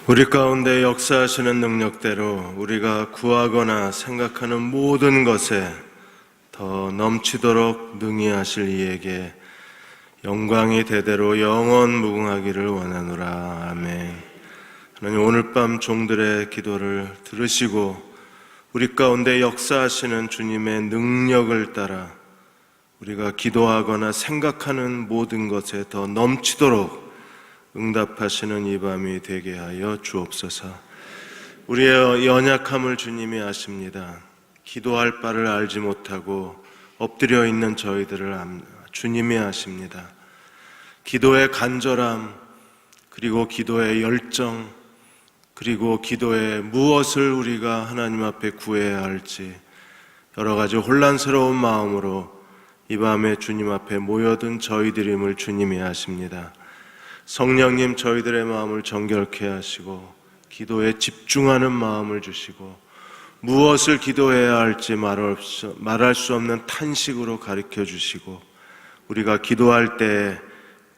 우리 가운데 역사하시는 능력대로 우리가 구하거나 생각하는 모든 것에 더 넘치도록 능히 하실 이에게 영광이 대대로 영원 무궁하기를 원하노라. 아멘. 하나님, 오늘 밤 종들의 기도를 들으시고 우리 가운데 역사하시는 주님의 능력을 따라 우리가 기도하거나 생각하는 모든 것에 더 넘치도록 응답하시는 이 밤이 되게 하여 주옵소서. 우리의 연약함을 주님이 아십니다. 기도할 바를 알지 못하고 엎드려 있는 저희들을 주님이 아십니다. 기도의 간절함, 그리고 기도의 열정, 그리고 기도의 무엇을 우리가 하나님 앞에 구해야 할지 여러 가지 혼란스러운 마음으로 이 밤에 주님 앞에 모여든 저희들임을 주님이 아십니다. 성령님, 저희들의 마음을 정결케 하시고 기도에 집중하는 마음을 주시고 무엇을 기도해야 할지 말할 수 없는 탄식으로 가르쳐 주시고 우리가 기도할 때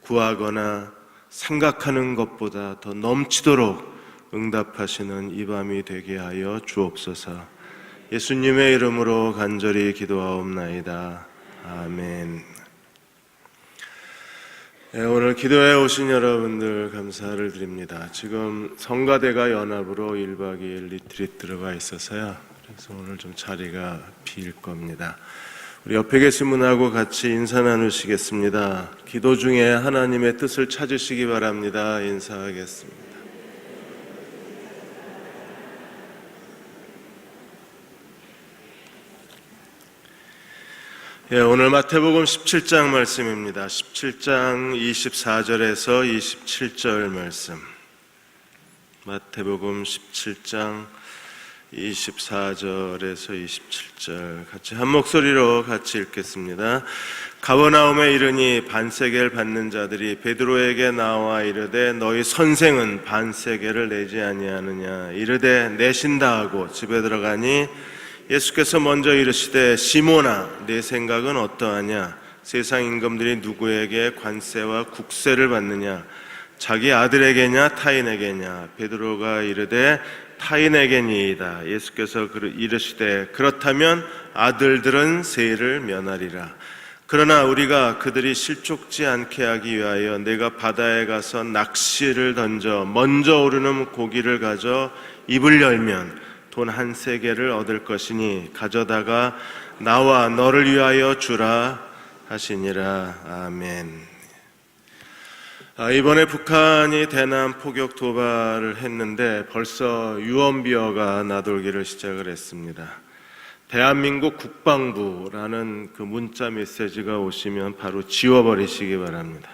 구하거나 생각하는 것보다 더 넘치도록 응답하시는 이 밤이 되게 하여 주옵소서. 예수님의 이름으로 간절히 기도하옵나이다. 아멘. 오늘 기도에 오신 여러분들 감사를 드립니다. 지금 성가대가 연합으로 1박 2일 리트릿 들어가 있어서요. 그래서 오늘 좀 자리가 비일 겁니다. 우리 옆에 계신 분하고 같이 인사 나누시겠습니다. 기도 중에 하나님의 뜻을 찾으시기 바랍니다. 인사하겠습니다. 오늘 마태복음 17장 말씀입니다. 17장 24절에서 27절 말씀. 마태복음 17장 24절에서 27절 같이 한 목소리로 같이 읽겠습니다. 가버나움에 이르니 반세계를 받는 자들이 베드로에게 나와 이르되 너희 선생은 반세계를 내지 아니하느냐 이르되 내신다 하고 집에 들어가니 예수께서 먼저 이르시되 시몬아 내 생각은 어떠하냐 세상 임금들이 누구에게 관세와 국세를 받느냐 자기 아들에게냐 타인에게냐 베드로가 이르되 타인에게니이다. 예수께서 이르시되 그렇다면 아들들은 세를 면하리라. 그러나 우리가 그들이 실족지 않게 하기 위하여 내가 바다에 가서 낚시를 던져 먼저 오르는 고기를 가져 입을 열면 돈 한 세겔을 얻을 것이니 가져다가 나와 너를 위하여 주라 하시니라. 아멘. 이번에 북한이 대남 포격 도발을 했는데 벌써 유언비어가 나돌기를 시작을 했습니다. 대한민국 국방부라는 그 문자 메시지가 오시면 바로 지워버리시기 바랍니다.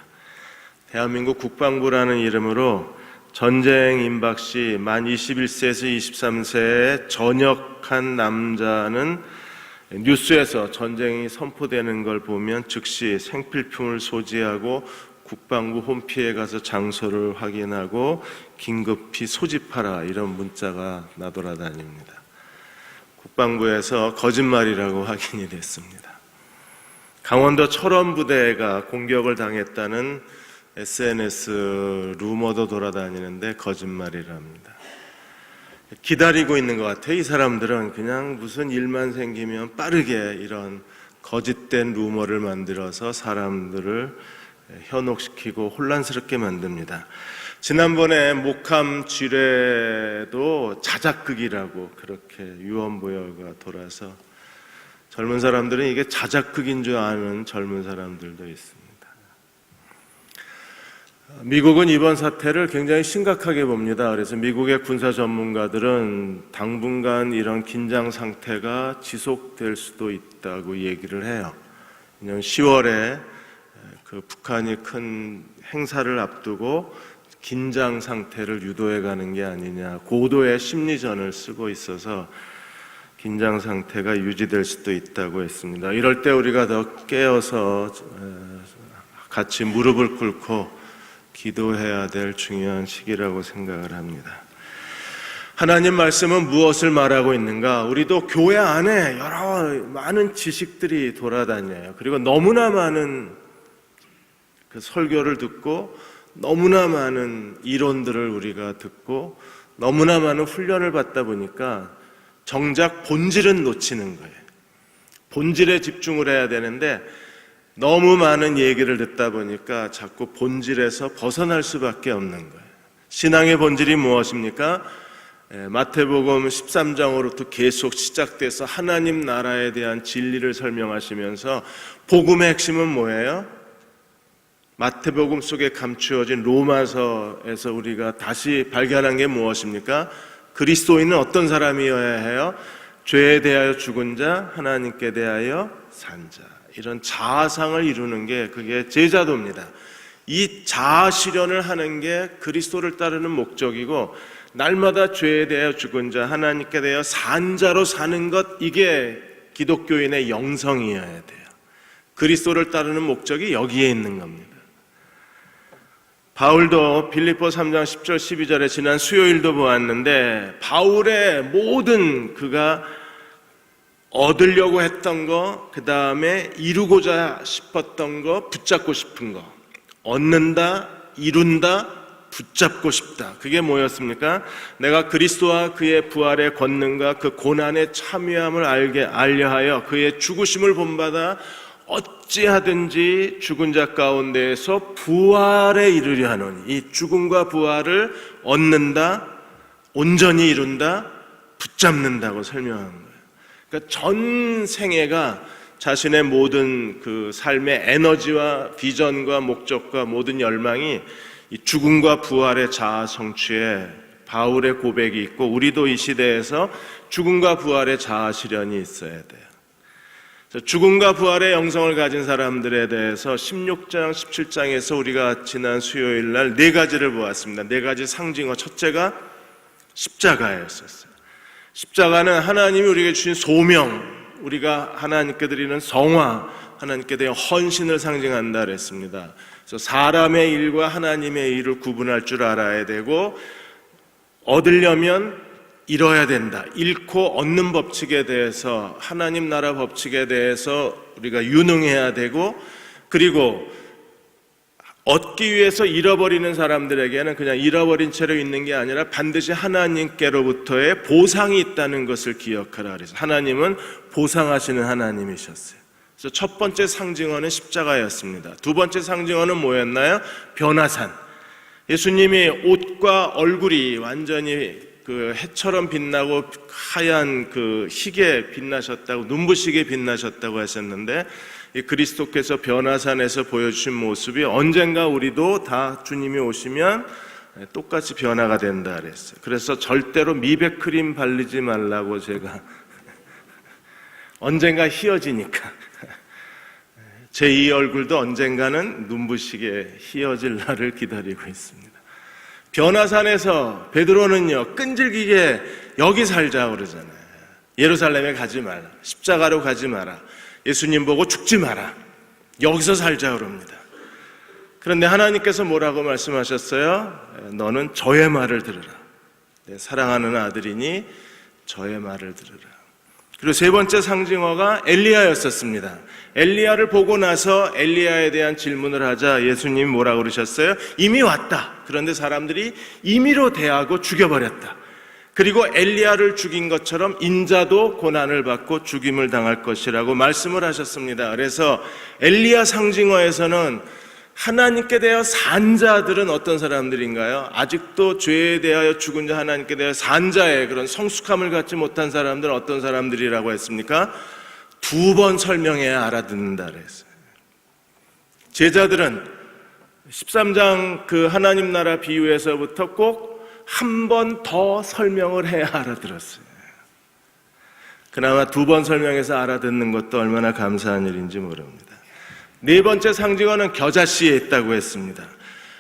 대한민국 국방부라는 이름으로 전쟁 임박 시 만 21세에서 23세에 전역한 남자는 뉴스에서 전쟁이 선포되는 걸 보면 즉시 생필품을 소지하고 국방부 홈피에 가서 장소를 확인하고 긴급히 소집하라 이런 문자가 나돌아다닙니다. 국방부에서 거짓말이라고 확인이 됐습니다. 강원도 철원부대가 공격을 당했다는 SNS 루머도 돌아다니는데 거짓말이랍니다. 기다리고 있는 것 같아요. 이 사람들은 그냥 무슨 일만 생기면 빠르게 이런 거짓된 루머를 만들어서 사람들을 현혹시키고 혼란스럽게 만듭니다. 지난번에 목함 지뢰도 자작극이라고 그렇게 유언보여가 돌아서 젊은 사람들은 이게 자작극인 줄 아는 젊은 사람들도 있습니다. 미국은 이번 사태를 굉장히 심각하게 봅니다. 그래서 미국의 군사 전문가들은 당분간 이런 긴장 상태가 지속될 수도 있다고 얘기를 해요. 내년 10월에 그 북한이 큰 행사를 앞두고 긴장 상태를 유도해 가는 게 아니냐, 고도의 심리전을 쓰고 있어서 긴장 상태가 유지될 수도 있다고 했습니다. 이럴 때 우리가 더 깨어서 같이 무릎을 꿇고 기도해야 될 중요한 시기라고 생각을 합니다. 하나님 말씀은 무엇을 말하고 있는가? 우리도 교회 안에 여러 많은 지식들이 돌아다녀요. 그리고 너무나 많은 그 설교를 듣고 너무나 많은 이론들을 우리가 듣고 너무나 많은 훈련을 받다 보니까 정작 본질은 놓치는 거예요. 본질에 집중을 해야 되는데 너무 많은 얘기를 듣다 보니까 자꾸 본질에서 벗어날 수밖에 없는 거예요. 신앙의 본질이 무엇입니까? 마태복음 13장으로부터 계속 시작돼서 하나님 나라에 대한 진리를 설명하시면서 복음의 핵심은 뭐예요? 마태복음 속에 감추어진 로마서에서 우리가 다시 발견한 게 무엇입니까? 그리스도인은 어떤 사람이어야 해요? 죄에 대하여 죽은 자, 하나님께 대하여 산 자. 이런 자아상을 이루는 게 그게 제자도입니다. 이 자아 실현을 하는 게 그리스도를 따르는 목적이고, 날마다 죄에 대하여 죽은 자, 하나님께 대하여 산 자로 사는 것, 이게 기독교인의 영성이어야 돼요. 그리스도를 따르는 목적이 여기에 있는 겁니다. 바울도 빌립보 3장 10절 12절에 지난 수요일도 보았는데, 바울의 모든 그가 얻으려고 했던 거, 그 다음에 이루고자 싶었던 거, 붙잡고 싶은 거, 얻는다, 이룬다, 붙잡고 싶다. 그게 뭐였습니까? 내가 그리스도와 그의 부활의 권능과 그 고난의 참여함을 알려하여 그의 죽으심을 본받아 어찌하든지 죽은 자 가운데에서 부활에 이르려 하노니, 이 죽음과 부활을 얻는다, 온전히 이룬다, 붙잡는다고 설명한 거예요. 그러니까 전 생애가 자신의 모든 그 삶의 에너지와 비전과 목적과 모든 열망이 이 죽음과 부활의 자아 성취에 바울의 고백이 있고, 우리도 이 시대에서 죽음과 부활의 자아 실현이 있어야 돼요. 죽음과 부활의 영성을 가진 사람들에 대해서 16장, 17장에서 우리가 지난 수요일 날 4가지를 보았습니다. 4가지 상징어. 첫째가 십자가였었어요. 십자가는 하나님이 우리에게 주신 소명, 우리가 하나님께 드리는 성화, 하나님께 대한 헌신을 상징한다 그랬습니다. 그래서 사람의 일과 하나님의 일을 구분할 줄 알아야 되고, 얻으려면 잃어야 된다. 잃고 얻는 법칙에 대해서, 하나님 나라 법칙에 대해서 우리가 유능해야 되고, 그리고 얻기 위해서 잃어버리는 사람들에게는 그냥 잃어버린 채로 있는 게 아니라 반드시 하나님께로부터의 보상이 있다는 것을 기억하라 그래서 하나님은 보상하시는 하나님이셨어요. 그래서 첫 번째 상징어는 십자가였습니다. 두 번째 상징어는 뭐였나요? 변화산. 예수님이 옷과 얼굴이 완전히 그 해처럼 빛나고 하얀 그 희게 빛나셨다고, 눈부시게 빛나셨다고 하셨는데, 이 그리스도께서 변화산에서 보여주신 모습이 언젠가 우리도 다 주님이 오시면 똑같이 변화가 된다 그랬어요. 그래서 절대로 미백 크림 바르지 말라고 제가 언젠가 희어지니까 제 이 얼굴도 언젠가는 눈부시게 희어질 날을 기다리고 있습니다. 변화산에서 베드로는요, 끈질기게 여기 살자 그러잖아요. 예루살렘에 가지 마라, 십자가로 가지 마라, 예수님 보고 죽지 마라, 여기서 살자 그럽니다. 그런데 하나님께서 뭐라고 말씀하셨어요? 너는 저의 말을 들으라. 내 사랑하는 아들이니 저의 말을 들으라. 그리고 세 번째 상징어가 엘리야였었습니다. 엘리야를 보고 나서 엘리야에 대한 질문을 하자 예수님이 뭐라고 그러셨어요? 이미 왔다. 그런데 사람들이 임의로 대하고 죽여버렸다. 그리고 엘리야를 죽인 것처럼 인자도 고난을 받고 죽임을 당할 것이라고 말씀을 하셨습니다. 그래서 엘리야 상징어에서는 하나님께 대하여 산 자들은 어떤 사람들인가요? 아직도 죄에 대하여 죽은 자, 하나님께 대하여 산 자의 그런 성숙함을 갖지 못한 사람들은 어떤 사람들이라고 했습니까? 2번 설명해야 알아듣는다 그랬어요. 제자들은 13장 그 하나님 나라 비유에서부터 꼭 한 번 더 설명을 해야 알아들었어요. 그나마 2번 설명해서 알아듣는 것도 얼마나 감사한 일인지 모릅니다. 네 번째 상징어는 겨자씨에 있다고 했습니다.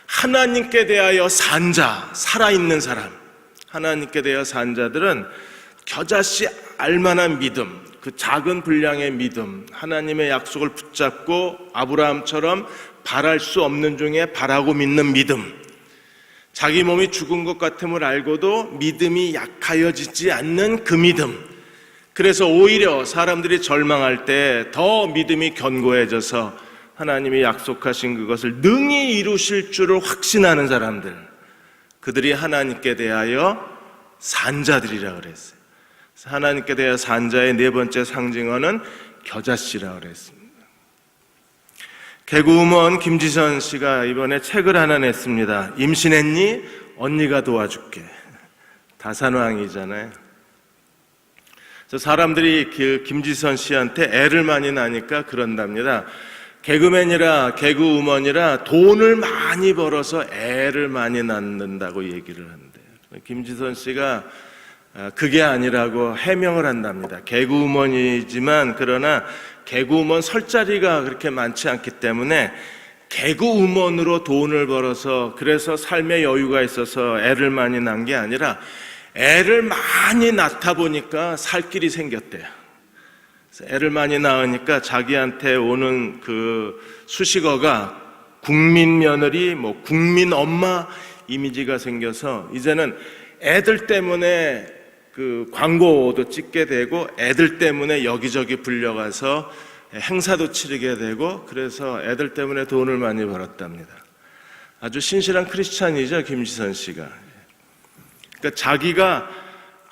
하나님께 대하여 산 자, 살아있는 사람, 하나님께 대하여 산 자들은 겨자씨 알만한 믿음, 그 작은 분량의 믿음, 하나님의 약속을 붙잡고 아브라함처럼 바랄 수 없는 중에 바라고 믿는 믿음, 자기 몸이 죽은 것 같음을 알고도 믿음이 약하여지지 않는 그 믿음. 그래서 오히려 사람들이 절망할 때 더 믿음이 견고해져서 하나님이 약속하신 그것을 능히 이루실 줄을 확신하는 사람들, 그들이 하나님께 대하여 산자들이라 그랬어요. 하나님께 대하여 산자의 네 번째 상징어는 겨자씨라 그랬습니다. 개그우먼 김지선 씨가 이번에 책을 하나 냈습니다. 임신했니? 언니가 도와줄게. 다산왕이잖아요. 그래서 사람들이 김지선 씨한테 애를 많이 낳으니까 그런답니다. 개그맨이라 개그우먼이라 돈을 많이 벌어서 애를 많이 낳는다고 얘기를 한대요. 김지선 씨가 그게 아니라고 해명을 한답니다. 개그우먼이지만 그러나 개그우먼 설 자리가 그렇게 많지 않기 때문에 개그우먼으로 돈을 벌어서 그래서 삶의 여유가 있어서 애를 많이 낳은 게 아니라 애를 많이 낳다 보니까 살 길이 생겼대요. 애를 많이 낳으니까 자기한테 오는 그 수식어가 국민 며느리, 국민 엄마 이미지가 생겨서 이제는 애들 때문에 그 광고도 찍게 되고 애들 때문에 여기저기 불려가서 행사도 치르게 되고 그래서 애들 때문에 돈을 많이 벌었답니다. 아주 신실한 크리스찬이죠, 김지선 씨가. 그러니까 자기가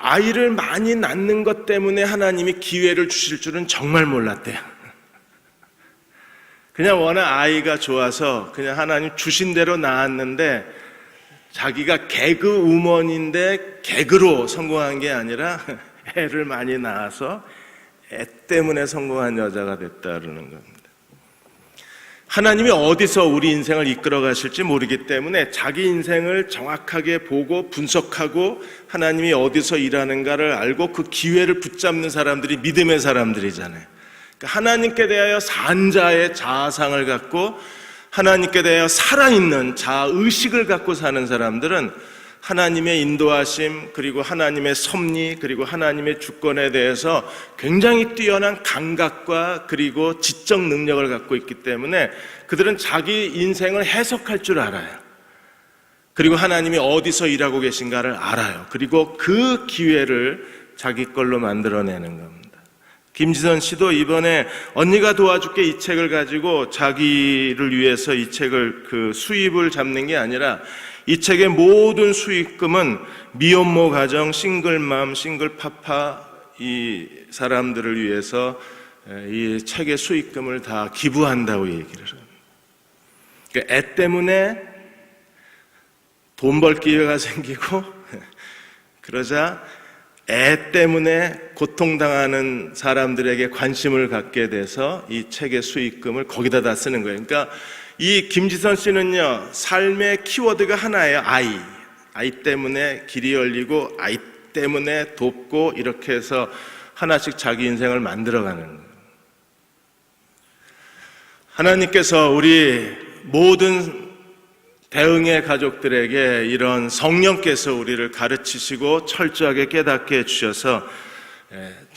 아이를 많이 낳는 것 때문에 하나님이 기회를 주실 줄은 정말 몰랐대요. 그냥 워낙 아이가 좋아서 그냥 하나님 주신 대로 낳았는데 자기가 개그우먼인데 개그로 성공한 게 아니라 애를 많이 낳아서 애 때문에 성공한 여자가 됐다 그러는 겁니다. 하나님이 어디서 우리 인생을 이끌어 가실지 모르기 때문에 자기 인생을 정확하게 보고 분석하고 하나님이 어디서 일하는가를 알고 그 기회를 붙잡는 사람들이 믿음의 사람들이잖아요. 그러니까 하나님께 대하여 산자의 자아상을 갖고 하나님께 대하여 살아있는 자아의식을 갖고 사는 사람들은 하나님의 인도하심 그리고 하나님의 섭리 그리고 하나님의 주권에 대해서 굉장히 뛰어난 감각과 그리고 지적 능력을 갖고 있기 때문에 그들은 자기 인생을 해석할 줄 알아요. 그리고 하나님이 어디서 일하고 계신가를 알아요. 그리고 그 기회를 자기 걸로 만들어내는 겁니다. 김지선 씨도 이번에 언니가 도와줄게 이 책을 가지고 자기를 위해서 이 책을 그 수입을 잡는 게 아니라 이 책의 모든 수익금은 미혼모 가정, 싱글맘, 싱글파파 이 사람들을 위해서 이 책의 수익금을 다 기부한다고 얘기를 해요. 그러니까 애 때문에 돈 벌 기회가 생기고 그러자 애 때문에 고통당하는 사람들에게 관심을 갖게 돼서 이 책의 수익금을 거기다 다 쓰는 거예요. 그러니까 이 김지선 씨는요, 삶의 키워드가 하나예요. 아이 때문에 길이 열리고 아이 때문에 돕고 이렇게 해서 하나씩 자기 인생을 만들어가는 거예요. 하나님께서 우리 모든 대응의 가족들에게 이런 성령께서 우리를 가르치시고 철저하게 깨닫게 해주셔서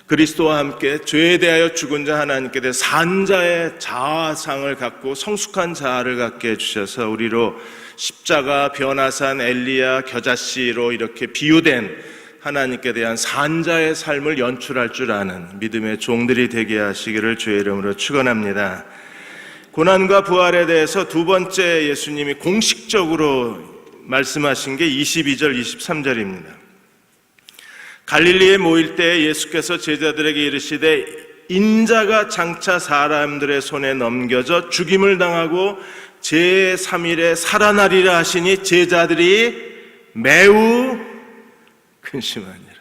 그리스도와 함께 죄에 대하여 죽은 자 하나님께 대해 산자의 자아상을 갖고 성숙한 자아를 갖게 해주셔서 우리로 십자가, 변화산, 엘리야, 겨자씨로 이렇게 비유된 하나님께 대한 산자의 삶을 연출할 줄 아는 믿음의 종들이 되게 하시기를 주의 이름으로 축원합니다. 고난과 부활에 대해서 두 번째 예수님이 공식적으로 말씀하신 게 22절, 23절입니다. 갈릴리에 모일 때 예수께서 제자들에게 이르시되 인자가 장차 사람들의 손에 넘겨져 죽임을 당하고 제3일에 살아나리라 하시니 제자들이 매우 근심하니라.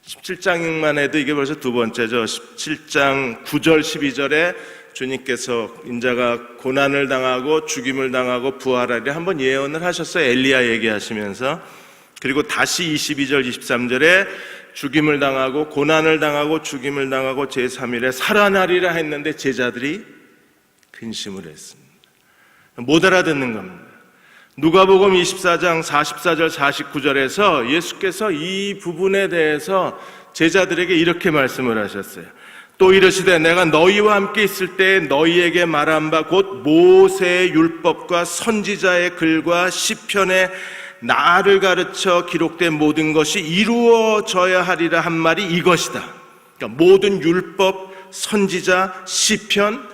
17장만 해도 이게 벌써 두 번째죠. 17장 9절 12절에 주님께서 인자가 고난을 당하고 죽임을 당하고 부활하리라 한번 예언을 하셨어요. 엘리야 얘기하시면서. 그리고 다시 22절 23절에 죽임을 당하고 고난을 당하고 죽임을 당하고 제3일에 살아나리라 했는데 제자들이 근심을 했습니다. 못 알아듣는 겁니다. 누가복음 24장 44절 49절에서 예수께서 이 부분에 대해서 제자들에게 이렇게 말씀을 하셨어요. 또 이르시되 내가 너희와 함께 있을 때 너희에게 말한 바 곧 모세의 율법과 선지자의 글과 시편에 나를 가르쳐 기록된 모든 것이 이루어져야 하리라 한 말이 이것이다. 그러니까 모든 율법, 선지자, 시편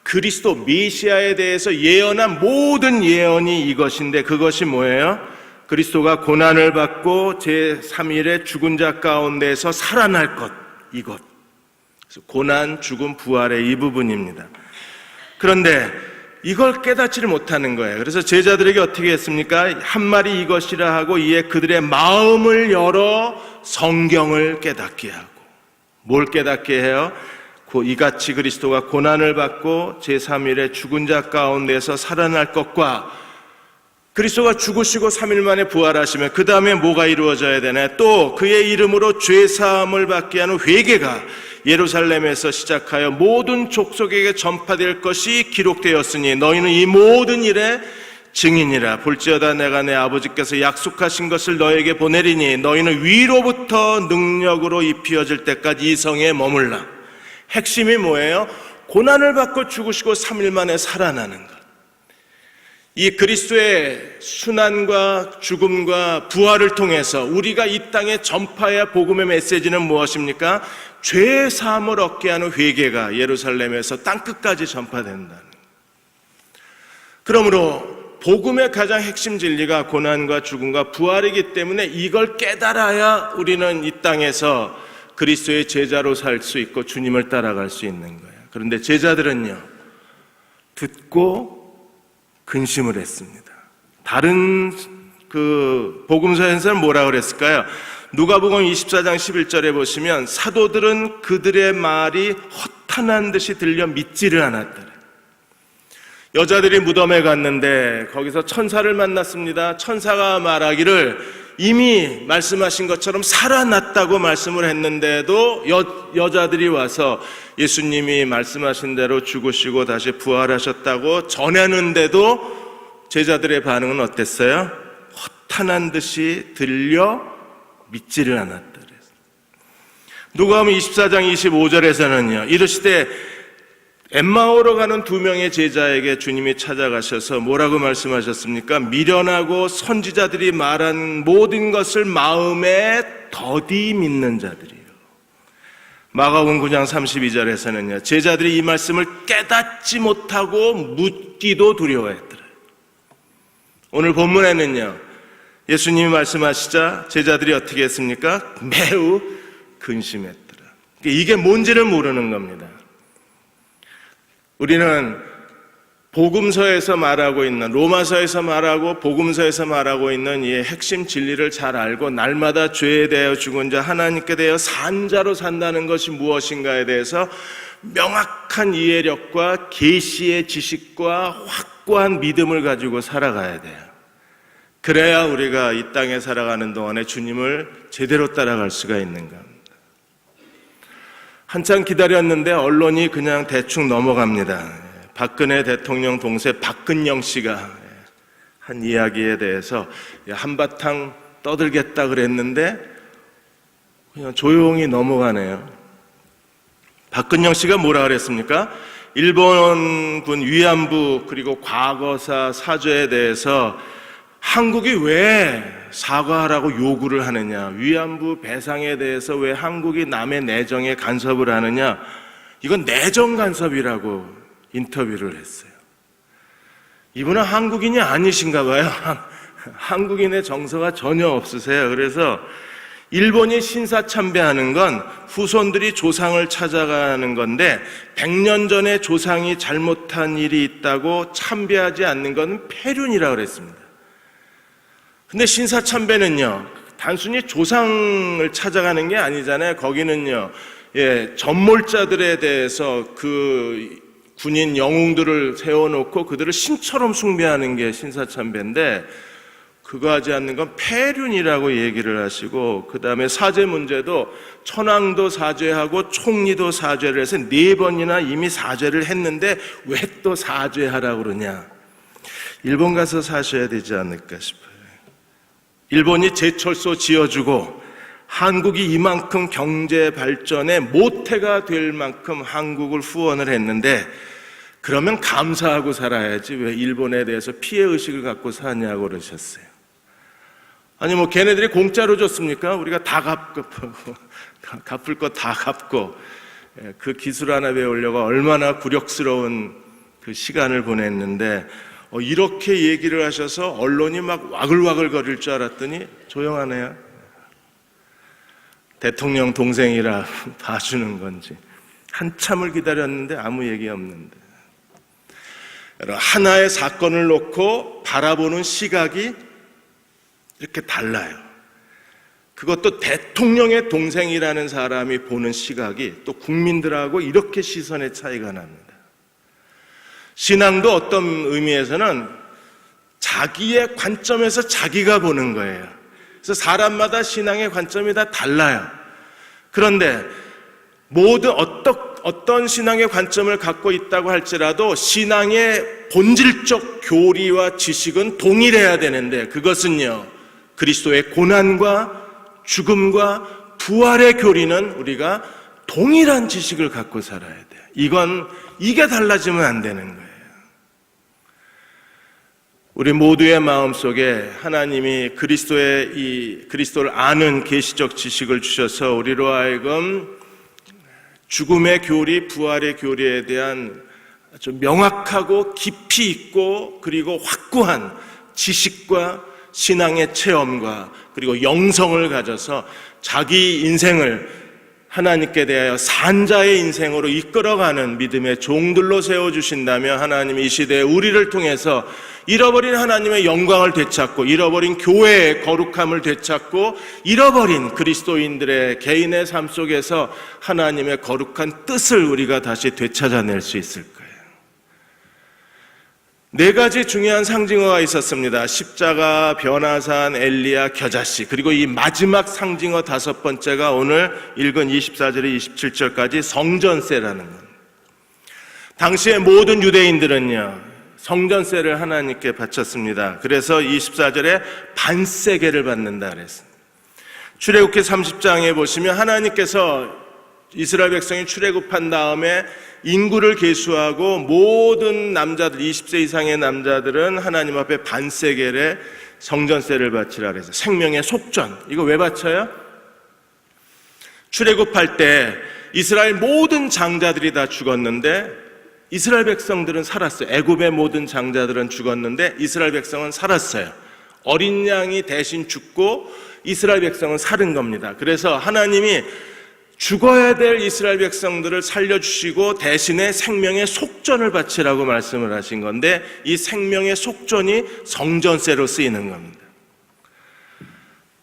그리스도 메시아에 대해서 예언한 모든 예언이 이것인데, 그것이 뭐예요? 그리스도가 고난을 받고 제3일에 죽은 자 가운데서 살아날 것, 이것. 그래서 고난, 죽음, 부활의 이 부분입니다. 그런데 이걸 깨닫지를 못하는 거예요. 그래서 제자들에게 어떻게 했습니까? 한 말이 이것이라 하고 이에 그들의 마음을 열어 성경을 깨닫게 하고. 뭘 깨닫게 해요? 이같이 그리스도가 고난을 받고 제3일에 죽은 자 가운데서 살아날 것과 그리스도가 죽으시고 3일 만에 부활하시면 그 다음에 뭐가 이루어져야 되나? 또 그의 이름으로 죄사함을 받게 하는 회개가 예루살렘에서 시작하여 모든 족속에게 전파될 것이 기록되었으니 너희는 이 모든 일에 증인이라. 볼지어다 내가 내 아버지께서 약속하신 것을 너에게 보내리니 너희는 위로부터 능력으로 입히어질 때까지 이 성에 머물라. 핵심이 뭐예요? 고난을 받고 죽으시고 3일 만에 살아나는 것. 이 그리스도의 순환과 죽음과 부활을 통해서 우리가 이 땅에 전파해야 복음의 메시지는 무엇입니까? 죄 사함을 얻게 하는 회개가 예루살렘에서 땅끝까지 전파된다는. 그러므로 복음의 가장 핵심 진리가 고난과 죽음과 부활이기 때문에 이걸 깨달아야 우리는 이 땅에서 그리스도의 제자로 살 수 있고 주님을 따라갈 수 있는 거예요. 그런데 제자들은요, 듣고 근심을 했습니다. 다른 그 복음서에서는 뭐라고 그랬을까요? 누가복음 24장 11절에 보시면 사도들은 그들의 말이 허탄한 듯이 들려 믿지를 않았더래. 여자들이 무덤에 갔는데 거기서 천사를 만났습니다. 천사가 말하기를 이미 말씀하신 것처럼 살아났다고 말씀을 했는데도 여자들이 와서 예수님이 말씀하신 대로 죽으시고 다시 부활하셨다고 전하는데도 제자들의 반응은 어땠어요? 허탄한 듯이 들려 믿지를 않았다. 누가복음 24장 25절에서는요, 이르시되 엠마오로 가는 2명의 제자에게 주님이 찾아가셔서 뭐라고 말씀하셨습니까? 미련하고 선지자들이 말한 모든 것을 마음에 더디 믿는 자들이요. 마가복음 9장 32절에서는요, 제자들이 이 말씀을 깨닫지 못하고 묻기도 두려워했더라. 오늘 본문에는요, 예수님이 말씀하시자 제자들이 어떻게 했습니까? 매우 근심했더라. 이게 뭔지를 모르는 겁니다. 우리는 복음서에서 말하고 있는, 로마서에서 말하고 복음서에서 말하고 있는 이 핵심 진리를 잘 알고 날마다 죄에 대하여 죽은 자, 하나님께 대하여 산 자로 산다는 것이 무엇인가에 대해서 명확한 이해력과 계시의 지식과 확고한 믿음을 가지고 살아가야 돼요. 그래야 우리가 이 땅에 살아가는 동안에 주님을 제대로 따라갈 수가 있는 겁니다. 한참 기다렸는데 언론이 그냥 대충 넘어갑니다. 박근혜 대통령 동생 박근영 씨가 한 이야기에 대해서 한바탕 떠들겠다 그랬는데 그냥 조용히 넘어가네요. 박근영 씨가 뭐라 그랬습니까? 일본군 위안부 그리고 과거사 사죄에 대해서 한국이 왜 사과하라고 요구를 하느냐, 위안부 배상에 대해서 왜 한국이 남의 내정에 간섭을 하느냐, 이건 내정 간섭이라고 인터뷰를 했어요. 이분은 한국인이 아니신가 봐요. 한국인의 정서가 전혀 없으세요. 그래서 일본이 신사참배하는 건 후손들이 조상을 찾아가는 건데 100년 전에 조상이 잘못한 일이 있다고 참배하지 않는 건 폐륜이라고 그랬습니다. 근데 신사참배는요, 단순히 조상을 찾아가는 게 아니잖아요. 거기는요, 전몰자들에 대해서 그 군인 영웅들을 세워놓고 그들을 신처럼 숭배하는 게 신사참배인데, 그거 하지 않는 건 폐륜이라고 얘기를 하시고, 그 다음에 사죄 문제도 천황도 사죄하고 총리도 사죄를 해서 4번이나 이미 사죄를 했는데 왜 또 사죄하라고 그러냐. 일본 가서 사셔야 되지 않을까 싶어요. 일본이 제철소 지어주고 한국이 이만큼 경제 발전의 모태가 될 만큼 한국을 후원을 했는데 그러면 감사하고 살아야지 왜 일본에 대해서 피해의식을 갖고 사냐고 그러셨어요. 아니 뭐 걔네들이 공짜로 줬습니까? 우리가 다 갚을 거 다 갚고 그 기술 하나 배우려고 얼마나 굴욕스러운 그 시간을 보냈는데 이렇게 얘기를 하셔서 언론이 막 와글와글 거릴 줄 알았더니 조용하네요. 대통령 동생이라 봐주는 건지 한참을 기다렸는데 아무 얘기 없는데, 하나의 사건을 놓고 바라보는 시각이 이렇게 달라요. 그것도 대통령의 동생이라는 사람이 보는 시각이 또 국민들하고 이렇게 시선의 차이가 납니다. 신앙도 어떤 의미에서는 자기의 관점에서 자기가 보는 거예요. 그래서 사람마다 신앙의 관점이 다 달라요. 그런데 모든 어떤 신앙의 관점을 갖고 있다고 할지라도 신앙의 본질적 교리와 지식은 동일해야 되는데, 그것은요, 그리스도의 고난과 죽음과 부활의 교리는 우리가 동일한 지식을 갖고 살아야 돼요. 이게 달라지면 안 되는 거예요. 우리 모두의 마음속에 하나님이 그리스도를 아는 계시적 지식을 주셔서 우리로 하여금 죽음의 교리, 부활의 교리에 대한 아주 명확하고 깊이 있고 그리고 확고한 지식과 신앙의 체험과 그리고 영성을 가져서 자기 인생을 하나님께 대하여 산 자의 인생으로 이끌어가는 믿음의 종들로 세워주신다면, 하나님이 이 시대에 우리를 통해서 잃어버린 하나님의 영광을 되찾고, 잃어버린 교회의 거룩함을 되찾고, 잃어버린 그리스도인들의 개인의 삶 속에서 하나님의 거룩한 뜻을 우리가 다시 되찾아낼 수 있을 거예요. 4가지 중요한 상징어가 있었습니다. 십자가, 변화산, 엘리야, 겨자씨. 그리고 이 마지막 상징어 5번째가 오늘 읽은 24절에 27절까지 성전세라는 것. 당시의 모든 유대인들은요, 성전세를 하나님께 바쳤습니다. 그래서 24절에 반세계를 받는다 그랬습니다. 출애굽기 30장에 보시면 하나님께서 이스라엘 백성이 출애굽한 다음에 인구를 계수하고 모든 남자들, 20세 이상의 남자들은 하나님 앞에 반세겔의 성전세를 바치라 그래서 생명의 속전. 이거 왜 바쳐요? 출애굽할 때 이스라엘 모든 장자들이 다 죽었는데 이스라엘 백성들은 살았어요. 애굽의 모든 장자들은 죽었는데 이스라엘 백성은 살았어요. 어린 양이 대신 죽고 이스라엘 백성은 살은 겁니다. 그래서 하나님이 죽어야 될 이스라엘 백성들을 살려주시고 대신에 생명의 속전을 바치라고 말씀을 하신 건데, 이 생명의 속전이 성전세로 쓰이는 겁니다.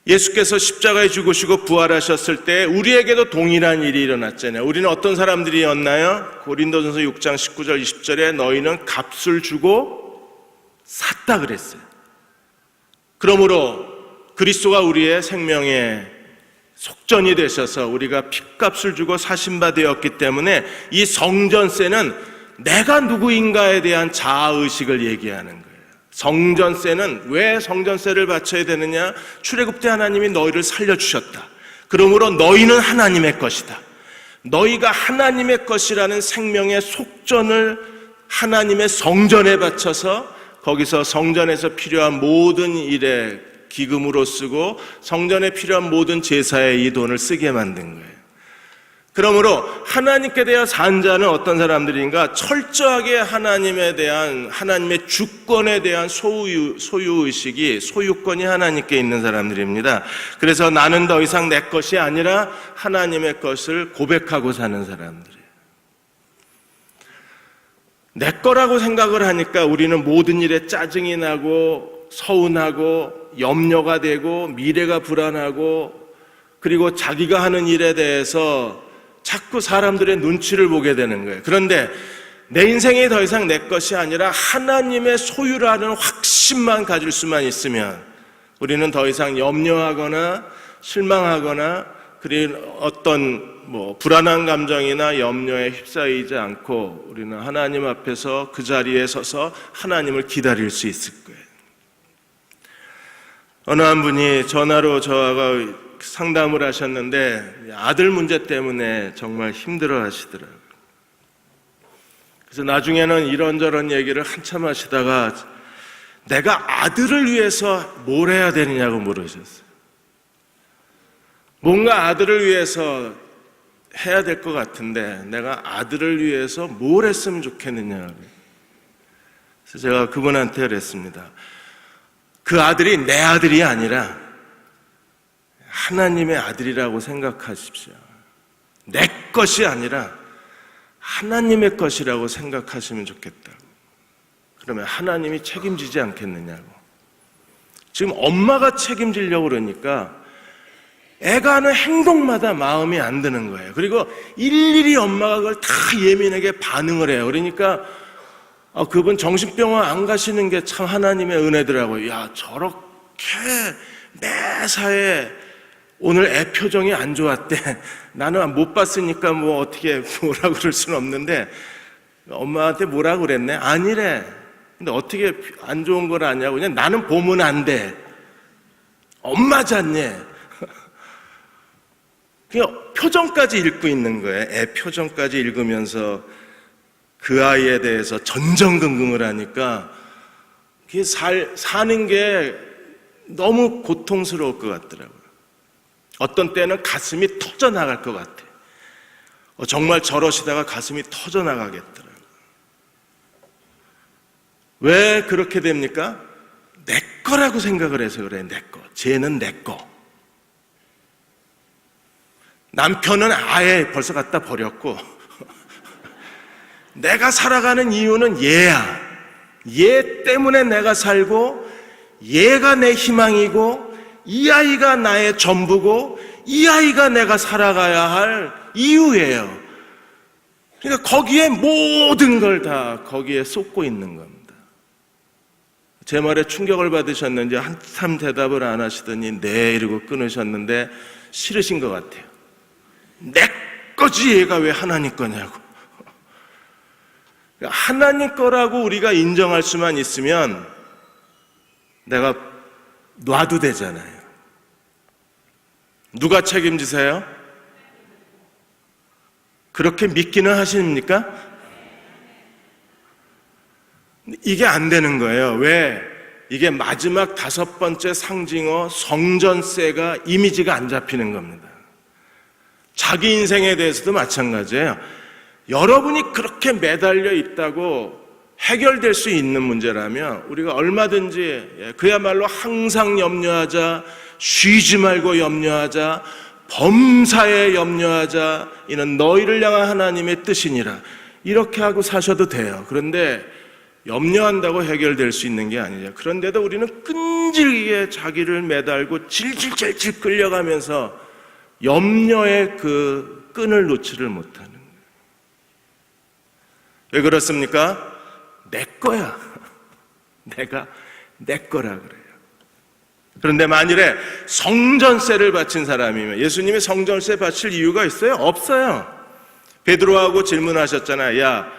예수께서 십자가에 죽으시고 부활하셨을 때 우리에게도 동일한 일이 일어났잖아요. 우리는 어떤 사람들이었나요? 고린도전서 6장 19절 20절에 너희는 값을 주고 샀다 그랬어요. 그러므로 그리스도가 우리의 생명의 속전이 되셔서 우리가 핏값을 주고 사신바 되었기 때문에 이 성전세는 내가 누구인가에 대한 자아의식을 얘기하는 거예요. 성전세는 왜 성전세를 바쳐야 되느냐? 출애굽 때 하나님이 너희를 살려주셨다. 그러므로 너희는 하나님의 것이다. 너희가 하나님의 것이라는 생명의 속전을 하나님의 성전에 바쳐서 거기서 성전에서 필요한 모든 일에 기금으로 쓰고 성전에 필요한 모든 제사에 이 돈을 쓰게 만든 거예요. 그러므로 하나님께 대한 산 자는 어떤 사람들인가? 철저하게 하나님에 대한, 하나님의 주권에 대한 소유의식이, 소유권이 하나님께 있는 사람들입니다. 그래서 나는 더 이상 내 것이 아니라 하나님의 것을 고백하고 사는 사람들이에요. 내 거라고 생각을 하니까 우리는 모든 일에 짜증이 나고 서운하고 염려가 되고 미래가 불안하고, 그리고 자기가 하는 일에 대해서 자꾸 사람들의 눈치를 보게 되는 거예요. 그런데 내 인생이 더 이상 내 것이 아니라 하나님의 소유라는 확신만 가질 수만 있으면 우리는 더 이상 염려하거나 실망하거나 그리고 어떤 불안한 감정이나 염려에 휩싸이지 않고 우리는 하나님 앞에서 그 자리에 서서 하나님을 기다릴 수 있을 거예요. 어느 한 분이 전화로 저하고 상담을 하셨는데 아들 문제 때문에 정말 힘들어 하시더라고요. 그래서 나중에는 이런저런 얘기를 한참 하시다가 내가 아들을 위해서 뭘 해야 되느냐고 물으셨어요. 뭔가 아들을 위해서 해야 될 것 같은데 내가 아들을 위해서 뭘 했으면 좋겠느냐고. 그래서 제가 그분한테 그랬습니다. 그 아들이 내 아들이 아니라 하나님의 아들이라고 생각하십시오. 내 것이 아니라 하나님의 것이라고 생각하시면 좋겠다고. 그러면 하나님이 책임지지 않겠느냐고. 지금 엄마가 책임지려고 그러니까 애가 하는 행동마다 마음이 안 드는 거예요. 그리고 일일이 엄마가 그걸 다 예민하게 반응을 해요. 그러니까 그분 정신병원 안 가시는 게 참 하나님의 은혜더라고요. 야, 저렇게 매사에 오늘 애 표정이 안 좋았대. 나는 못 봤으니까 뭐 어떻게 뭐라 그럴 수는 없는데 엄마한테 뭐라 그랬네? 아니래. 근데 어떻게 안 좋은 걸 아냐고. 그냥 나는 보면 안 돼. 엄마잖니. 그냥 표정까지 읽고 있는 거예요. 애 표정까지 읽으면서 그 아이에 대해서 전전긍긍을 하니까 그게 사는 게 너무 고통스러울 것 같더라고요. 어떤 때는 가슴이 터져나갈 것 같아. 정말 저러시다가 가슴이 터져나가겠더라고요. 왜 그렇게 됩니까? 내 거라고 생각을 해서 그래. 내 거. 쟤는 내 거. 남편은 아예 벌써 갖다 버렸고 내가 살아가는 이유는 얘야. 얘 때문에 내가 살고 얘가 내 희망이고 이 아이가 나의 전부고 이 아이가 내가 살아가야 할 이유예요. 그러니까 거기에 모든 걸 다 거기에 쏟고 있는 겁니다. 제 말에 충격을 받으셨는지 한참 대답을 안 하시더니 네 이러고 끊으셨는데 싫으신 것 같아요. 내 거지 얘가 왜 하나님 거냐고. 하나님 거라고 우리가 인정할 수만 있으면 내가 놔도 되잖아요. 누가 책임지세요? 그렇게 믿기는 하십니까? 이게 안 되는 거예요. 왜? 이게 마지막 5번째 상징어 성전세가 이미지가 안 잡히는 겁니다. 자기 인생에 대해서도 마찬가지예요. 여러분이 그렇게 매달려 있다고 해결될 수 있는 문제라면 우리가 얼마든지 그야말로 항상 염려하자, 쉬지 말고 염려하자, 범사에 염려하자, 이는 너희를 향한 하나님의 뜻이니라 이렇게 하고 사셔도 돼요. 그런데 염려한다고 해결될 수 있는 게 아니죠. 그런데도 우리는 끈질기게 자기를 매달고 질질질질 끌려가면서 염려의 그 끈을 놓지를 못하는 거예요. 왜 그렇습니까? 내 거야. 내가 내 거라 그래요. 그런데 만일에 성전세를 바친 사람이면 예수님이 성전세 바칠 이유가 있어요? 없어요. 베드로하고 질문하셨잖아요. 야,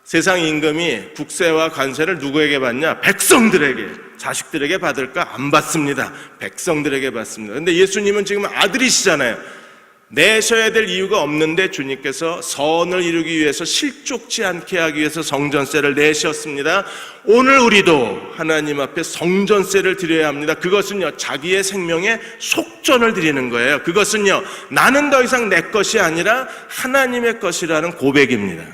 세상 임금이 국세와 관세를 누구에게 받냐? 백성들에게, 자식들에게 받을까? 안 받습니다. 백성들에게 받습니다. 그런데 예수님은 지금 아들이시잖아요. 내셔야 될 이유가 없는데 주님께서 선을 이루기 위해서 실족지 않게 하기 위해서 성전세를 내셨습니다. 오늘 우리도 하나님 앞에 성전세를 드려야 합니다. 그것은요, 자기의 생명에 속전을 드리는 거예요. 그것은요, 나는 더 이상 내 것이 아니라 하나님의 것이라는 고백입니다.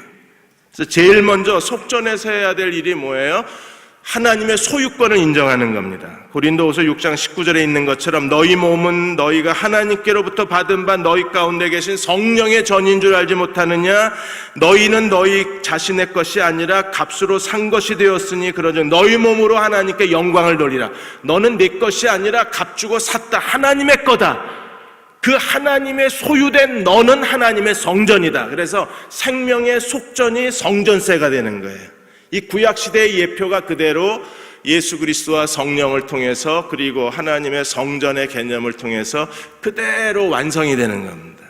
그래서 제일 먼저 속전에서 해야 될 일이 뭐예요? 하나님의 소유권을 인정하는 겁니다. 고린도후서 6장 19절에 있는 것처럼 너희 몸은 너희가 하나님께로부터 받은 바 너희 가운데 계신 성령의 전인 줄 알지 못하느냐? 너희는 너희 자신의 것이 아니라 값으로 산 것이 되었으니 그러즉 너희 몸으로 하나님께 영광을 돌리라. 너는 네 것이 아니라 값 주고 샀다. 하나님의 거다. 그 하나님의 소유된 너는 하나님의 성전이다. 그래서 생명의 속전이 성전세가 되는 거예요. 이 구약시대의 예표가 그대로 예수 그리스도와 성령을 통해서 그리고 하나님의 성전의 개념을 통해서 그대로 완성이 되는 겁니다.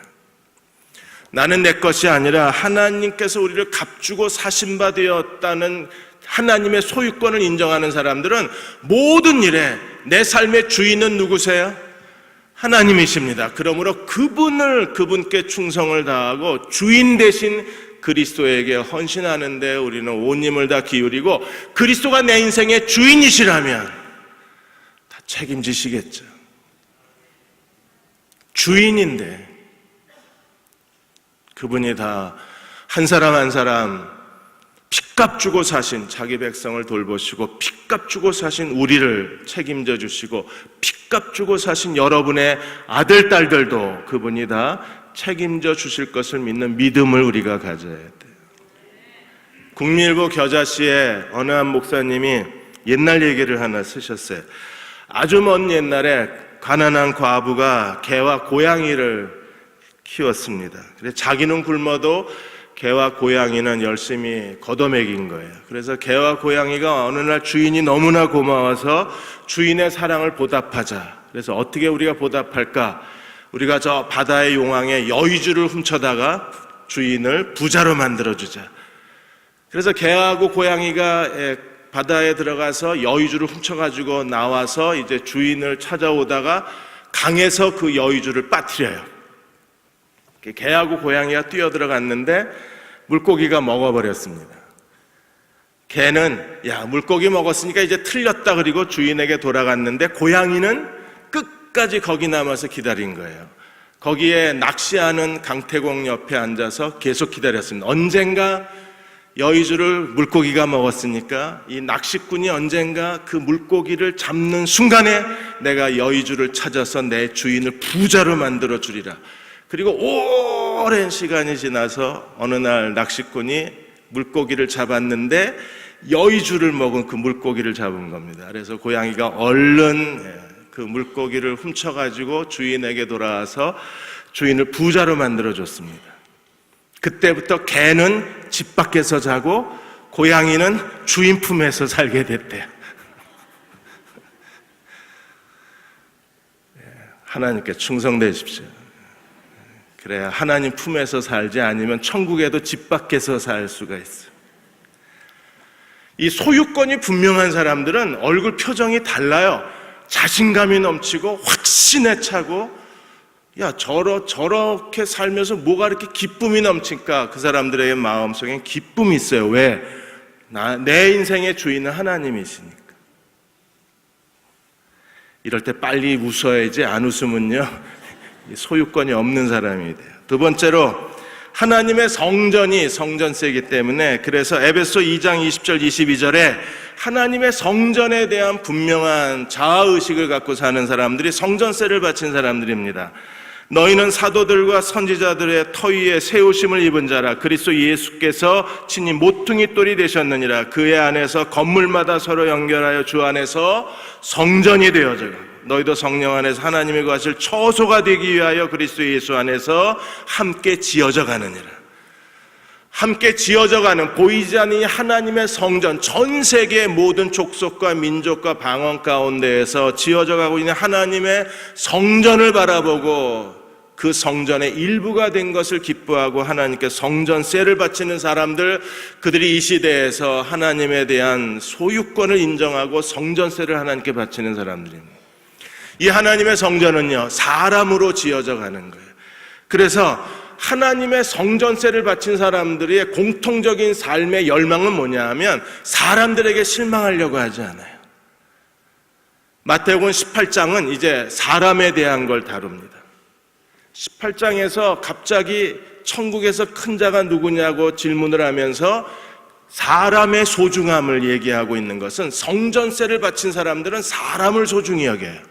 나는 내 것이 아니라 하나님께서 우리를 값주고 사신 바 되었다는 하나님의 소유권을 인정하는 사람들은 모든 일에 내 삶의 주인은 누구세요? 하나님이십니다. 그러므로 그분께 충성을 다하고 주인 대신 그리스도에게 헌신하는데 우리는 온 힘을 다 기울이고 그리스도가 내 인생의 주인이시라면 다 책임지시겠죠. 주인인데 그분이 다 한 사람 한 사람 핏값 주고 사신 자기 백성을 돌보시고 핏값 주고 사신 우리를 책임져 주시고 핏값 주고 사신 여러분의 아들, 딸들도 그분이 다 책임져 주실 것을 믿는 믿음을 우리가 가져야 돼요. 국민일보 겨자씨에 어느 한 목사님이 옛날 얘기를 하나 쓰셨어요. 아주 먼 옛날에 가난한 과부가 개와 고양이를 키웠습니다. 그래서 자기는 굶어도 개와 고양이는 열심히 걷어먹인 거예요. 그래서 개와 고양이가 어느 날 주인이 너무나 고마워서 주인의 사랑을 보답하자. 그래서 어떻게 우리가 보답할까? 우리가 저 바다의 용왕의 여의주를 훔쳐다가 주인을 부자로 만들어주자. 그래서 개하고 고양이가 바다에 들어가서 여의주를 훔쳐가지고 나와서 이제 주인을 찾아오다가 강에서 그 여의주를 빠뜨려요. 개하고 고양이가 뛰어들어갔는데 물고기가 먹어버렸습니다. 개는 물고기 먹었으니까 이제 틀렸다 그리고 주인에게 돌아갔는데 고양이는 끝까지 거기 남아서 기다린 거예요. 거기에 낚시하는 강태공 옆에 앉아서 계속 기다렸습니다. 언젠가 여의주를 물고기가 먹었으니까 이 낚시꾼이 언젠가 그 물고기를 잡는 순간에 내가 여의주를 찾아서 내 주인을 부자로 만들어 주리라. 그리고 오랜 시간이 지나서 어느 날 낚시꾼이 물고기를 잡았는데 여의주를 먹은 그 물고기를 잡은 겁니다. 그래서 고양이가 얼른 그 물고기를 훔쳐가지고 주인에게 돌아와서 주인을 부자로 만들어줬습니다. 그때부터 개는 집 밖에서 자고 고양이는 주인 품에서 살게 됐대요. 하나님께 충성되십시오. 그래야 하나님 품에서 살지 않으면 천국에도 집 밖에서 살 수가 있어요. 이 소유권이 분명한 사람들은 얼굴 표정이 달라요. 자신감이 넘치고 확신에 차고 저렇게 살면서 뭐가 이렇게 기쁨이 넘칠까? 그 사람들의 마음속엔 기쁨이 있어요. 왜? 내 인생의 주인은 하나님이시니까. 이럴 때 빨리 웃어야지 안 웃으면요 소유권이 없는 사람이 돼요. 두 번째로 하나님의 성전세이기 때문에 그래서 에베소 2장 20절 22절에 하나님의 성전에 대한 분명한 자아의식을 갖고 사는 사람들이 성전세를 바친 사람들입니다. 너희는 사도들과 선지자들의 터 위에 세우심을 입은 자라. 그리스도 예수께서 친히 모퉁이 돌이 되셨느니라. 그의 안에서 건물마다 서로 연결하여 주 안에서 성전이 되어져가고 너희도 성령 안에서 하나님이 거하실 처소가 되기 위하여 그리스도 예수 안에서 함께 지어져 가느니라. 함께 지어져가는 보이지 않는 하나님의 성전, 전 세계의 모든 족속과 민족과 방언 가운데에서 지어져가고 있는 하나님의 성전을 바라보고 그 성전의 일부가 된 것을 기뻐하고 하나님께 성전세를 바치는 사람들, 그들이 이 시대에서 하나님에 대한 소유권을 인정하고 성전세를 하나님께 바치는 사람들입니다. 이 하나님의 성전은요, 사람으로 지어져 가는 거예요. 그래서 하나님의 성전세를 바친 사람들의 공통적인 삶의 열망은 뭐냐 하면 사람들에게 실망하려고 하지 않아요. 마태복음 18장은 이제 사람에 대한 걸 다룹니다. 18장에서 갑자기 천국에서 큰 자가 누구냐고 질문을 하면서 사람의 소중함을 얘기하고 있는 것은 성전세를 바친 사람들은 사람을 소중히 여겨요.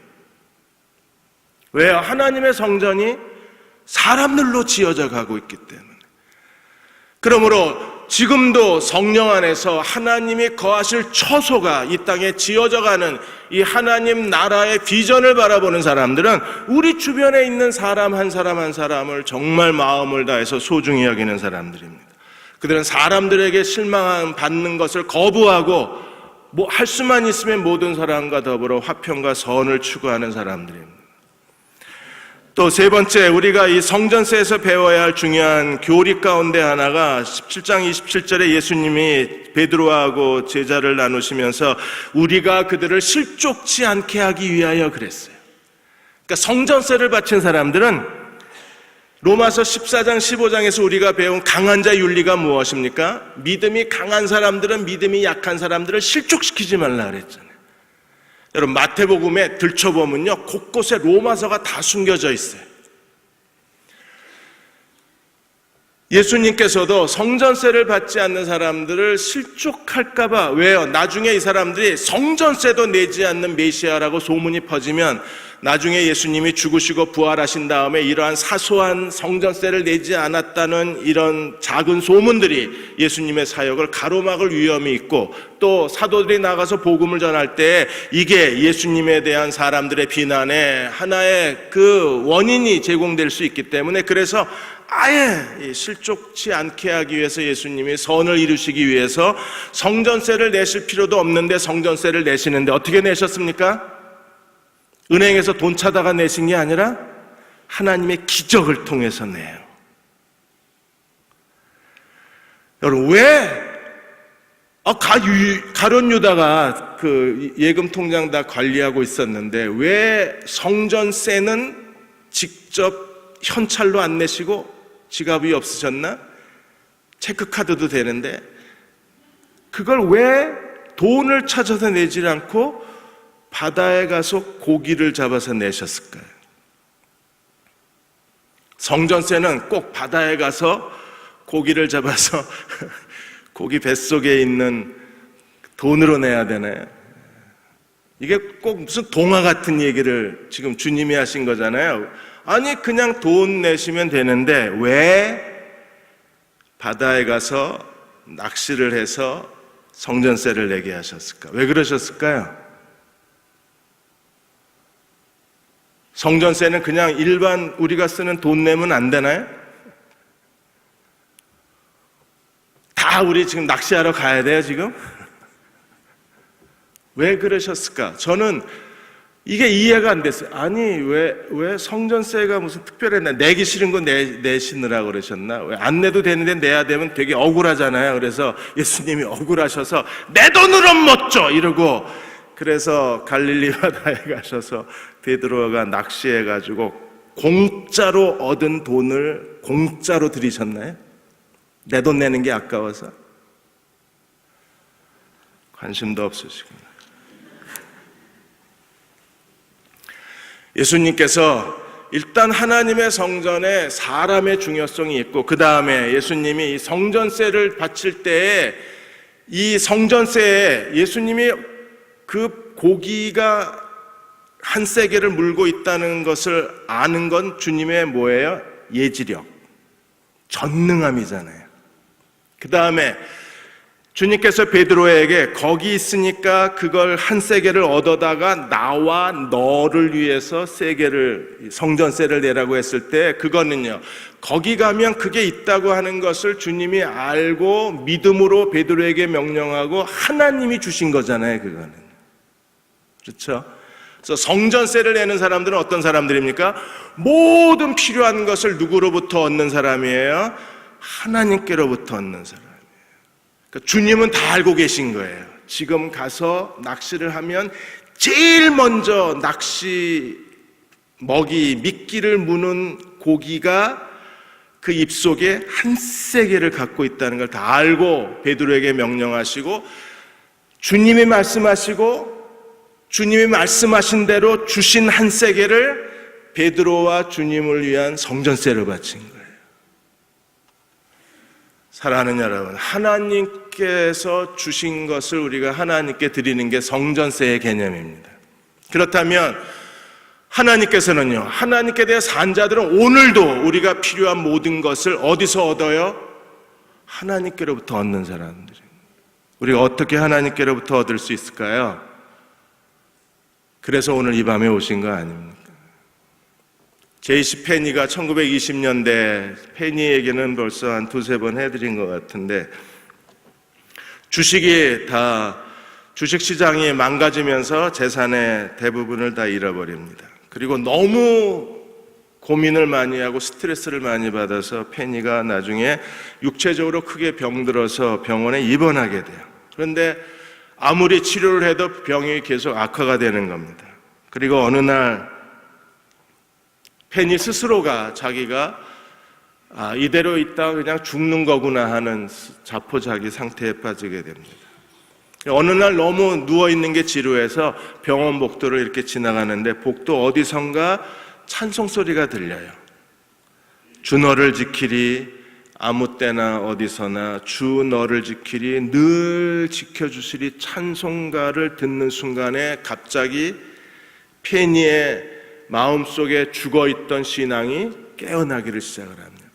왜요? 하나님의 성전이 사람들로 지어져 가고 있기 때문에. 그러므로 지금도 성령 안에서 하나님이 거하실 처소가 이 땅에 지어져 가는 이 하나님 나라의 비전을 바라보는 사람들은 우리 주변에 있는 사람 한 사람을 정말 마음을 다해서 소중히 여기는 사람들입니다. 그들은 사람들에게 실망받는 것을 거부하고 할 수만 있으면 모든 사람과 더불어 화평과 선을 추구하는 사람들입니다. 또 세 번째, 우리가 이 성전세에서 배워야 할 중요한 교리 가운데 하나가 17장 27절에 예수님이 베드로하고 제자를 나누시면서 우리가 그들을 실족치 않게 하기 위하여 그랬어요. 그러니까 성전세를 바친 사람들은 로마서 14장 15장에서 우리가 배운 강한 자 윤리가 무엇입니까? 믿음이 강한 사람들은 믿음이 약한 사람들을 실족시키지 말라 그랬잖아요. 여러분, 마태복음에 들춰보면요, 곳곳에 로마서가 다 숨겨져 있어요. 예수님께서도 성전세를 받지 않는 사람들을 실족할까봐, 왜요? 나중에 이 사람들이 성전세도 내지 않는 메시아라고 소문이 퍼지면 나중에 예수님이 죽으시고 부활하신 다음에 이러한 사소한 성전세를 내지 않았다는 이런 작은 소문들이 예수님의 사역을 가로막을 위험이 있고, 또 사도들이 나가서 복음을 전할 때 이게 예수님에 대한 사람들의 비난에 하나의 그 원인이 제공될 수 있기 때문에, 그래서 아예 실족치 않게 하기 위해서 예수님이 선을 이루시기 위해서 성전세를 내실 필요도 없는데 성전세를 내시는데 어떻게 내셨습니까? 은행에서 돈 찾아가 내신 게 아니라 하나님의 기적을 통해서 내요. 여러분, 왜 가룟 유다가 그 예금 통장 다 관리하고 있었는데 왜 성전세는 직접 현찰로 안 내시고 지갑이 없으셨나? 체크카드도 되는데 그걸 왜 돈을 찾아서 내지 않고 바다에 가서 고기를 잡아서 내셨을까요? 성전세는 꼭 바다에 가서 고기를 잡아서 고기 뱃속에 있는 돈으로 내야 되나요? 이게 꼭 무슨 동화 같은 얘기를 지금 주님이 하신 거잖아요. 아니, 그냥 돈 내시면 되는데 왜 바다에 가서 낚시를 해서 성전세를 내게 하셨을까? 왜 그러셨을까요? 성전세는 그냥 일반 우리가 쓰는 돈 내면 안 되나요? 다 우리 지금 낚시하러 가야 돼요, 지금? 왜 그러셨을까? 저는 이게 이해가 안 됐어요. 아니, 왜 성전세가 무슨 특별했나? 내기 싫은 거 내시느라고 그러셨나? 왜 안 내도 되는데 내야 되면 되게 억울하잖아요. 그래서 예수님이 억울하셔서 내 돈으로 못 줘! 이러고, 그래서 갈릴리 바다에 가셔서 베드로가 낚시해가지고 공짜로 얻은 돈을 공짜로 드리셨나요? 내 돈 내는 게 아까워서? 관심도 없으시구나. 예수님께서 일단 하나님의 성전에 사람의 중요성이 있고, 그 다음에 예수님이 성전세를 바칠 때에 이 성전세에 예수님이 그 고기가 한 세겔을 물고 있다는 것을 아는 건 주님의 뭐예요? 예지력, 전능함이잖아요. 그 다음에 주님께서 베드로에게 거기 있으니까 그걸 한 세겔을 얻어다가 나와 너를 위해서 세겔을, 성전세를 내라고 했을 때 그거는요, 거기 가면 그게 있다고 하는 것을 주님이 알고 믿음으로 베드로에게 명령하고 하나님이 주신 거잖아요, 그거는. 그렇죠? 그래서 성전세를 내는 사람들은 어떤 사람들입니까? 모든 필요한 것을 누구로부터 얻는 사람이에요? 하나님께로부터 얻는 사람. 그러니까 주님은 다 알고 계신 거예요. 지금 가서 낚시를 하면 제일 먼저 낚시 먹이, 미끼를 무는 고기가 그 입속에 한 세겔을 갖고 있다는 걸 다 알고 베드로에게 명령하시고, 주님이 말씀하시고 주님이 말씀하신 대로 주신 한 세겔을 베드로와 주님을 위한 성전세를 바친 거예요. 사랑하는 여러분, 하나님께서 주신 것을 우리가 하나님께 드리는 게 성전세의 개념입니다. 그렇다면 하나님께서는요, 하나님께 대해 산 자들은 오늘도 우리가 필요한 모든 것을 어디서 얻어요? 하나님께로부터 얻는 사람들입니다. 우리가 어떻게 하나님께로부터 얻을 수 있을까요? 그래서 오늘 이 밤에 오신 거 아닙니까? 제이시 페니가 1920년대, 페니에게는 벌써 한 두세 번 해드린 것 같은데, 주식시장이 망가지면서 재산의 대부분을 다 잃어버립니다. 그리고 너무 고민을 많이 하고 스트레스를 많이 받아서 페니가 나중에 육체적으로 크게 병들어서 병원에 입원하게 돼요. 그런데 아무리 치료를 해도 병이 계속 악화가 되는 겁니다. 그리고 어느 날 페니 스스로가 자기가 이대로 있다가 그냥 죽는 거구나 하는 자포자기 상태에 빠지게 됩니다. 어느 날 너무 누워있는 게 지루해서 병원 복도를 이렇게 지나가는데 복도 어디선가 찬송소리가 들려요. 주 너를 지키리, 아무 때나 어디서나 주 너를 지키리 늘 지켜주시리 찬송가를 듣는 순간에 갑자기 페니의 마음속에 죽어있던 신앙이 깨어나기를 시작을 합니다.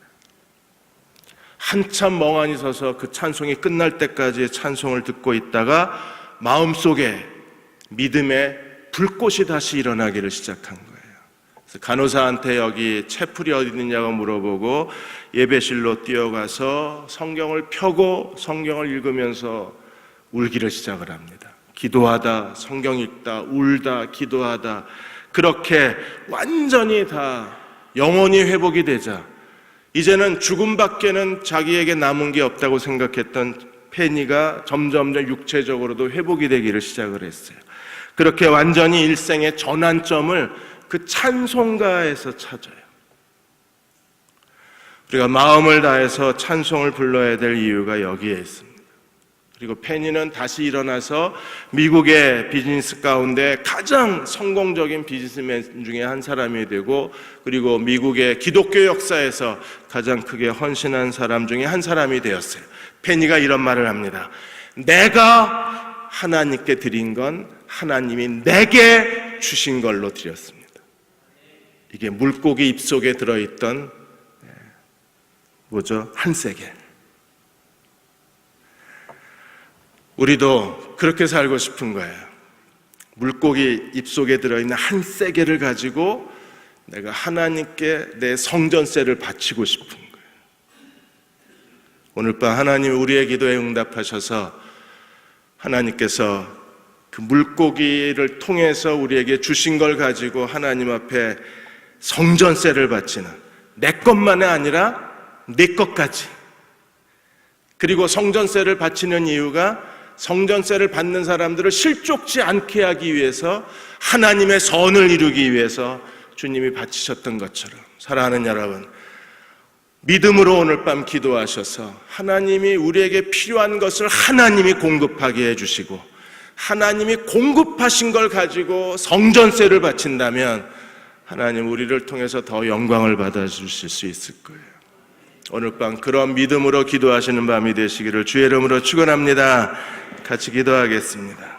한참 멍하니 서서 그 찬송이 끝날 때까지 찬송을 듣고 있다가 마음속에 믿음의 불꽃이 다시 일어나기를 시작한 거예요. 그래서 간호사한테 여기 채플이 어디 있느냐고 물어보고 예배실로 뛰어가서 성경을 펴고 성경을 읽으면서 울기를 시작을 합니다. 기도하다, 성경 읽다, 울다, 기도하다, 그렇게 완전히 다 영혼이 회복이 되자 이제는 죽음밖에는 자기에게 남은 게 없다고 생각했던 페니가 점점 육체적으로도 회복이 되기를 시작을 했어요. 그렇게 완전히 일생의 전환점을 그 찬송가에서 찾아요. 우리가 마음을 다해서 찬송을 불러야 될 이유가 여기에 있습니다. 그리고 페니는 다시 일어나서 미국의 비즈니스 가운데 가장 성공적인 비즈니스맨 중에 한 사람이 되고, 그리고 미국의 기독교 역사에서 가장 크게 헌신한 사람 중에 한 사람이 되었어요. 페니가 이런 말을 합니다. 내가 하나님께 드린 건 하나님이 내게 주신 걸로 드렸습니다. 이게 물고기 입속에 들어있던 한 세겔. 우리도 그렇게 살고 싶은 거예요. 물고기 입속에 들어있는 한 세겔을 가지고 내가 하나님께 내 성전세를 바치고 싶은 거예요. 오늘 밤 하나님 우리의 기도에 응답하셔서 하나님께서 그 물고기를 통해서 우리에게 주신 걸 가지고 하나님 앞에 성전세를 바치는, 내 것만이 아니라 내 것까지. 그리고 성전세를 바치는 이유가 성전세를 받는 사람들을 실족지 않게 하기 위해서, 하나님의 선을 이루기 위해서 주님이 바치셨던 것처럼, 사랑하는 여러분, 믿음으로 오늘 밤 기도하셔서 하나님이 우리에게 필요한 것을 하나님이 공급하게 해주시고, 하나님이 공급하신 걸 가지고 성전세를 바친다면 하나님 우리를 통해서 더 영광을 받아주실 수 있을 거예요. 오늘 밤 그런 믿음으로 기도하시는 밤이 되시기를 주의 이름으로 축원합니다. 같이 기도하겠습니다.